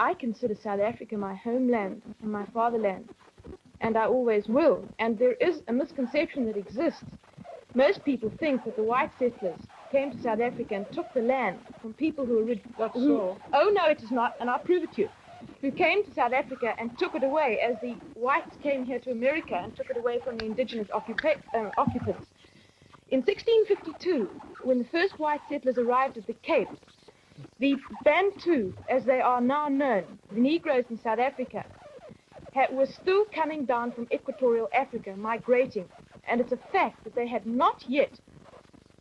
I consider South Africa my homeland and my fatherland, and I always will. And there is a misconception that exists. Most people think that the white settlers came to South Africa and took the land from people who were... That's so. Oh, no, it is not, and I'll prove it to you. Who came to South Africa and took it away, as the whites came here to America and took it away from the indigenous occupants. In 1652, when the first white settlers arrived at the Cape, the Bantu, as they are now known, the Negroes in South Africa, were still coming down from equatorial Africa, migrating. And it's a fact that they had not yet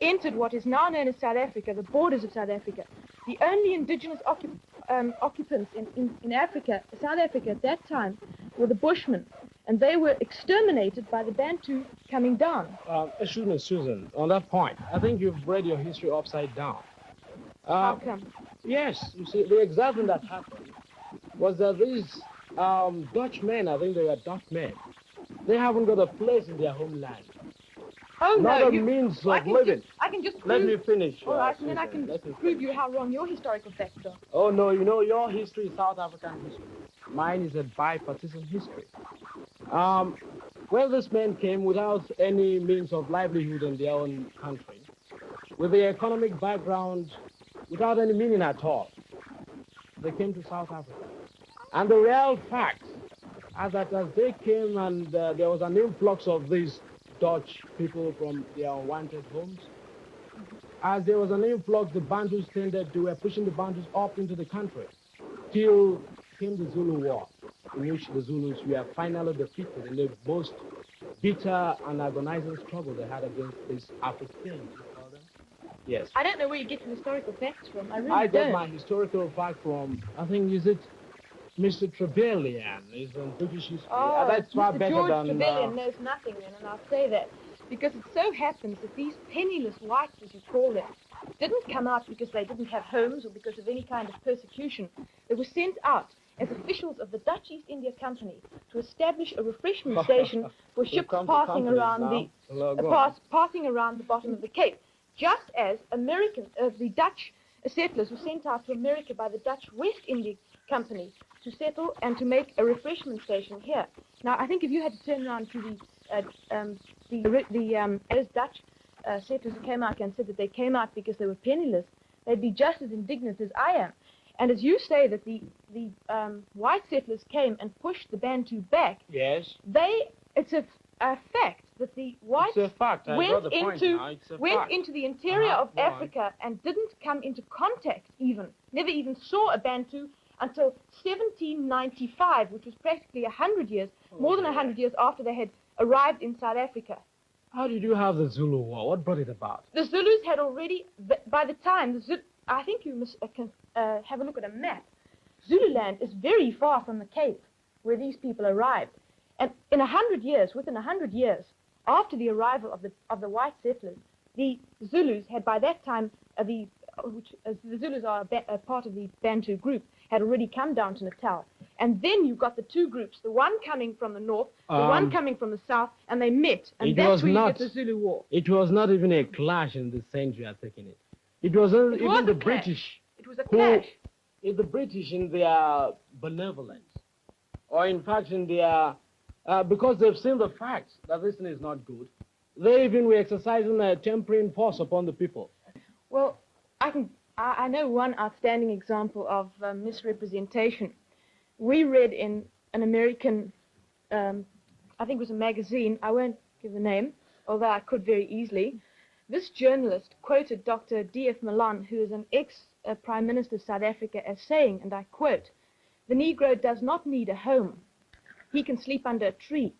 entered what is now known as South Africa, the borders of South Africa. The only indigenous occupants in Africa, South Africa at that time, were the Bushmen. And they were exterminated by the Bantu coming down. Excuse me, Susan, on that point, I think you've read your history upside down. How come? Yes, you see, the exact thing that happened was that these Dutchmen, I think they were Dutchmen, they haven't got a place in their homeland. Oh, Not no, a means of living. I can just prove... Let me finish. All right, and then I can prove you how wrong your historical facts are. Oh, no, you know, your history is South African history. Mine is a bipartisan history. Well, this man came without any means of livelihood in their own country, with the economic background, without any meaning at all. They came to South Africa. And the real fact is that as they came and there was an influx of these Dutch people from their unwanted homes, as there was an influx, the Bantus they were pushing the Bantus up into the country, till came the Zulu War, in which the Zulus were finally defeated in the most bitter and agonizing struggle they had against these Africans. Yes. I don't know where you get your historical facts from. I really I don't. got my historical fact from, I think, is it Mr. Trevelyan? Is in British history. Oh, that's far Mr. better George than... Trevelyan knows nothing then, and I'll say that. Because it so happens that these penniless whites, as you call them, didn't come out because they didn't have homes or because of any kind of persecution. They were sent out as officials of the Dutch East India Company to establish a refreshment station for ships passing around passing around the bottom of the Cape. Just as the Dutch settlers were sent out to America by the Dutch West India Company to settle and to make a refreshment station here. Now, I think if you had to turn around to those Dutch settlers who came out and said that they came out because they were penniless, they'd be just as indignant as I am. And as you say that the white settlers came and pushed the Bantu back, Yes. It's a fact that the whites went into the interior of Africa and didn't come into contact never even saw a Bantu until 1795, which was practically 100 years, more than 100 years after they had arrived in South Africa. How did you have the Zulu War? What brought it about? The Zulus had already, by the time, I think you must have a look at a map. Zululand is very far from the Cape, where these people arrived. And in 100 years, within 100 years, after the arrival of the white settlers, the Zulus had by that time, the Zulus are a part of the Bantu group, had already come down to Natal. And then you've got the two groups, the one coming from the north, the one coming from the south, and they met. And that's where you get the Zulu War. It was not even a clash in the sense you are taking it. It was even the British. It was a clash. The British in their benevolence, or in fact in their, because they've seen the facts that this thing is not good, they even were exercising a tempering force upon the people. Well, I know one outstanding example of misrepresentation. We read in an American, I think it was a magazine, I won't give the name, although I could very easily. This journalist quoted Dr. D.F. Malan, who is an ex-Prime Minister of South Africa, as saying, and I quote, "The Negro does not need a home. He can sleep under a tree."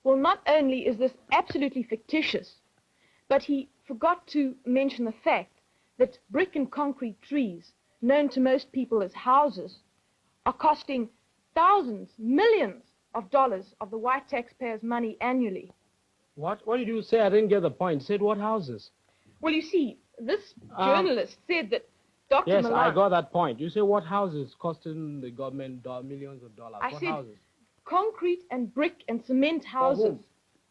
Well, not only is this absolutely fictitious, but he forgot to mention the fact that brick and concrete trees, known to most people as houses, are costing thousands, millions of dollars of the white taxpayers' money annually. What did you say? I didn't get the point. Said what houses? Well, you see, this journalist said that Dr. Yes, Malan... I got that point. You say what houses costing the government millions of dollars? I what said houses? Concrete and brick and cement houses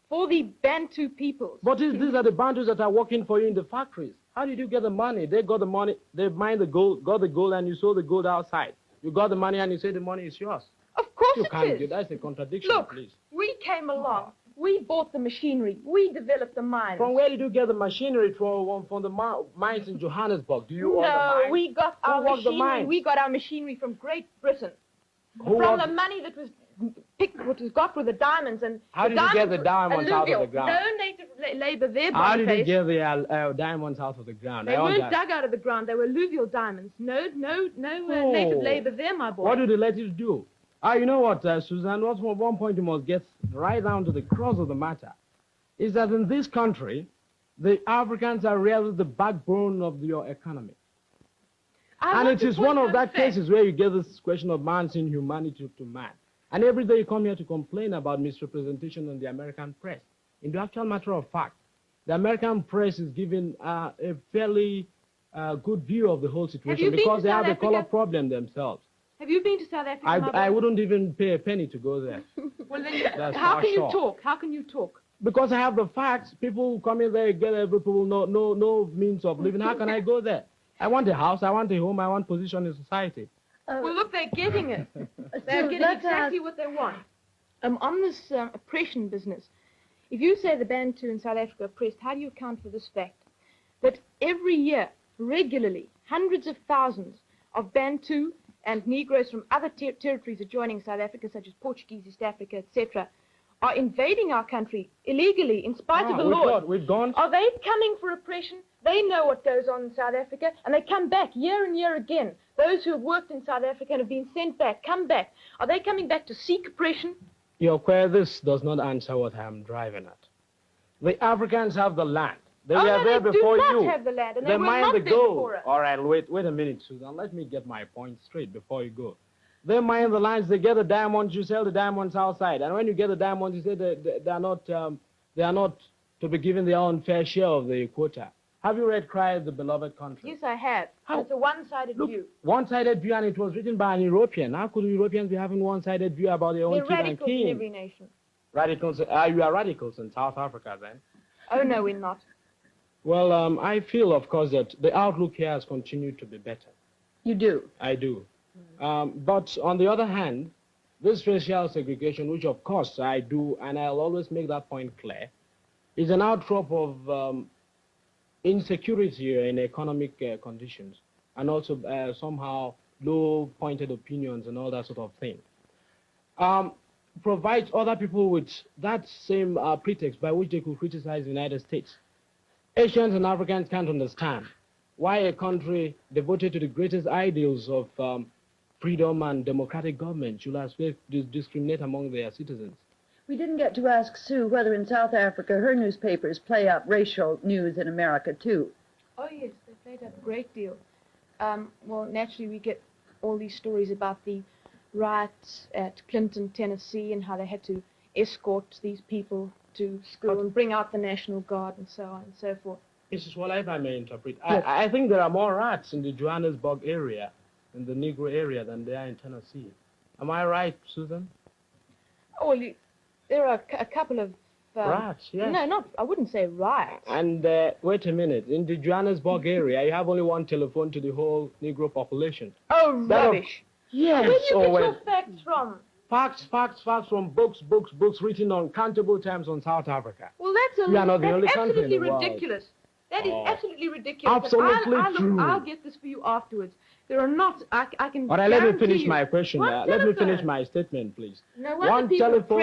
for the Bantu peoples. But these are the Bantus that are working for you in the factories. How did you get the money? They got the money, they mined the gold, got the gold, and you sold the gold outside. You got the money and you say the money is yours. Of course You it can't is. do that's a contradiction, Look, please. we came along. We bought the machinery. We developed the mines. From where did you get the machinery from the mines in Johannesburg? Do you own the No, mines? we got Who our worked the machinery. mines? We got our machinery from Great Britain. Who From worked- the money that was picked, what was got with the diamonds and How the did you get the were diamonds out of the alluvial. ground? No native labor there, How did you Boniface. get the diamonds out of the ground? They I want weren't that. dug out of the ground. They were alluvial diamonds. No Oh. native labor there, my boy. What do the relatives do? You know what, Suzanne, what's one point you must get right down to the crux of the matter is that in this country, the Africans are really the backbone of your economy. And it is one of that cases where you get this question of man's inhumanity to man. And every day you come here to complain about misrepresentation in the American press. In the actual matter of fact, the American press is giving a fairly good view of the whole situation because they have a color problem themselves. Have you been to South Africa, my boy? I wouldn't even pay a penny to go there. Well, then, That's how for can sure. you talk? How can you talk? Because I have the facts. People come in there, get every people no means of living. How can I go there? I want a house, I want a home, I want position in society. Well, look, they're getting it. They're getting exactly what they want. On this oppression business, if you say the Bantu in South Africa are oppressed, how do you account for this fact? That every year, regularly, hundreds of thousands of Bantu and Negroes from other territories adjoining South Africa, such as Portuguese, East Africa, etc., are invading our country illegally in spite of the law. We've gone. Are they coming for oppression? They know what goes on in South Africa, and they come back year and year again. Those who have worked in South Africa and have been sent back, come back. Are they coming back to seek oppression? Your this does not answer what I'm driving at. The Africans have the land. They were there before you. They do not have the land, and they were mine not the there gold. before us. All right, wait a minute, Susan. Let me get my point straight before you go. They mine the lands. They get the diamonds. You sell the diamonds outside, and when you get the diamonds, you say they are not to be given their own fair share of the quota. Have you read "Cry of the Beloved Country"? Yes, I have. It's a one-sided view. One-sided view, and it was written by an European. How could Europeans be having one-sided view about their own They're king and radicals king? in every nation. Radicals? You are radicals in South Africa, then? Oh, no, we're not. Well, I feel, of course, that the outlook here has continued to be better. You do? I do. But on the other hand, this racial segregation, which of course I do, and I'll always make that point clear, is an outcrop of insecurity in economic conditions, and also somehow low-pointed opinions and all that sort of thing. Provides other people with that same pretext by which they could criticize the United States. Asians and Africans can't understand why a country devoted to the greatest ideals of freedom and democratic government should expect to discriminate among their citizens. We didn't get to ask Sue whether in South Africa her newspapers play up racial news in America, too. Oh, yes, they played up a great deal. Well, naturally, we get all these stories about the riots at Clinton, Tennessee, and how they had to escort these people to school and bring out the National Guard and so on and so forth. Mrs. Waller, if I may interpret, Yes. I think there are more rats in the Johannesburg area, in the Negro area, than there are in Tennessee. Am I right, Susan? Oh, well, there are a couple of... Rats, yes. No, I wouldn't say riots. And wait a minute, in the Johannesburg area, you have only one telephone to the whole Negro population. Oh, That of- rubbish. Yes. Where do you get your facts from? Facts from books written on countable times on South Africa. Well, that's We are not the only that's country in absolutely the world. ridiculous. That is Oh. absolutely ridiculous. And Absolutely I'll true. I'll get this for you afterwards. There are not... I can All right, let me guarantee finish you- my question. One Let me telephone. finish my statement, please. No One wonder people are telephone-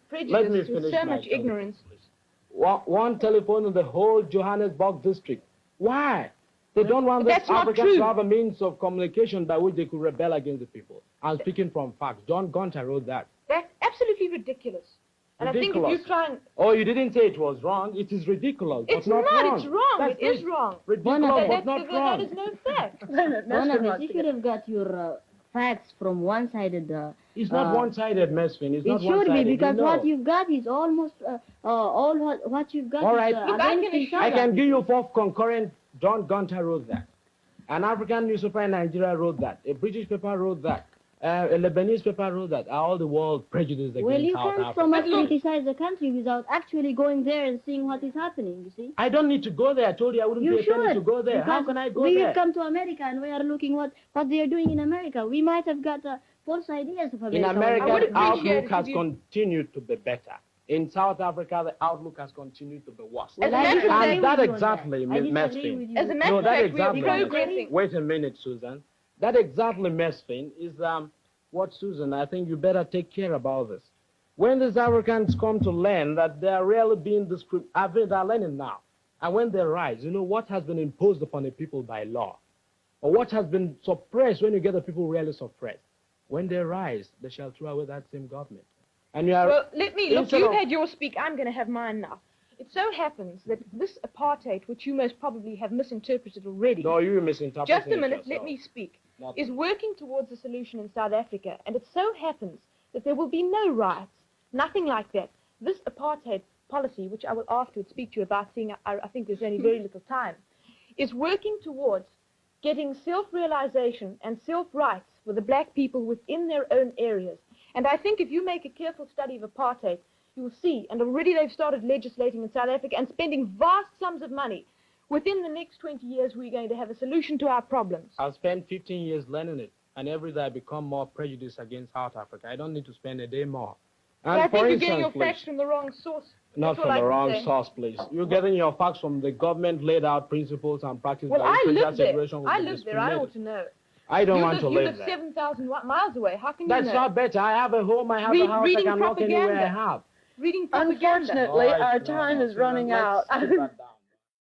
prejudiced Let me with finish so my much telephone, ignorance. please. One telephone in the whole Johannesburg district. Why? They don't want the That's not Africans true. to have a means of communication by which they could rebel against the people. I'm speaking from facts. John Gunter wrote that. That's absolutely ridiculous. And I think if Ridiculous. you try and... Oh, you didn't say it was wrong. It is ridiculous, It's but not wrong. it's wrong. That's It is wrong. Ridiculous, but not That wrong. is no fact. Mesfin If you have got your facts from one-sided... It's not one-sided, Mesfin. It's not it should one-sided. be, because you know. what you've got is almost... all what you've got All right. is Look, I against can each assure I other. can give you 4 concurrent. John Gunter wrote that. An African newspaper in Nigeria wrote that. A British paper wrote that. A Lebanese paper wrote that all the world prejudiced Well, against you South can't Africa. so much criticize the country without actually going there and seeing what is happening, you see. I don't need to go there. I told you I wouldn't You pay a penny should. to go there. How Because can I go we there? have come to America and we are looking what they are doing in America. We might have got false ideas of America. In America, I would the appreciate outlook it has if you- continued to be better. In South Africa, the outlook has continued to be worse. As a I matter of disagree fact- with And that you on exactly, I Ms. disagree Mesfin. with you. As a matter No, of that fact, we are exactly. progressing. Wait a minute, Susan. That exactly, Mesfin, is what, Susan, I think you better take care about this. When these Africans come to learn that they are really being discriminated, they're learning now. And when they rise, you know what has been imposed upon the people by law, or what has been suppressed when you get the people really suppressed. When they rise, they shall throw away that same government. And you are, Well, let me, look, instead you of- had your speak, I'm going to have mine now. It so happens that this apartheid, which you most probably have misinterpreted already, No, you misinterpreted just a it minute, yourself. let me speak, Not is me. working towards a solution in South Africa, and it so happens that there will be no riots, nothing like that. This apartheid policy, which I will afterwards speak to you about, seeing I think there's only very little time, is working towards getting self-realization and self-rights for the black people within their own areas. And I think if you make a careful study of apartheid, you will see, and already they've started legislating in South Africa and spending vast sums of money. Within the next 20 years, we're going to have a solution to our problems. I've spent 15 years learning it, and every day I become more prejudiced against South Africa. I don't need to spend a day more. But And I think for you're getting your instance, facts please, from the wrong source. not That's all from I the can wrong say. source, please. You're getting your facts from the government laid out principles and practices Well, by I which live there. segregation will I be live there. I ought to know. I don't You want live, to you live live there. 7,000 miles away. How can That's you know? not better. I have a home, I have a house, I Reading can walk anywhere I propaganda. have. Reading propaganda. Unfortunately, All right, our no, time no, is Susan, running let's out. put that down.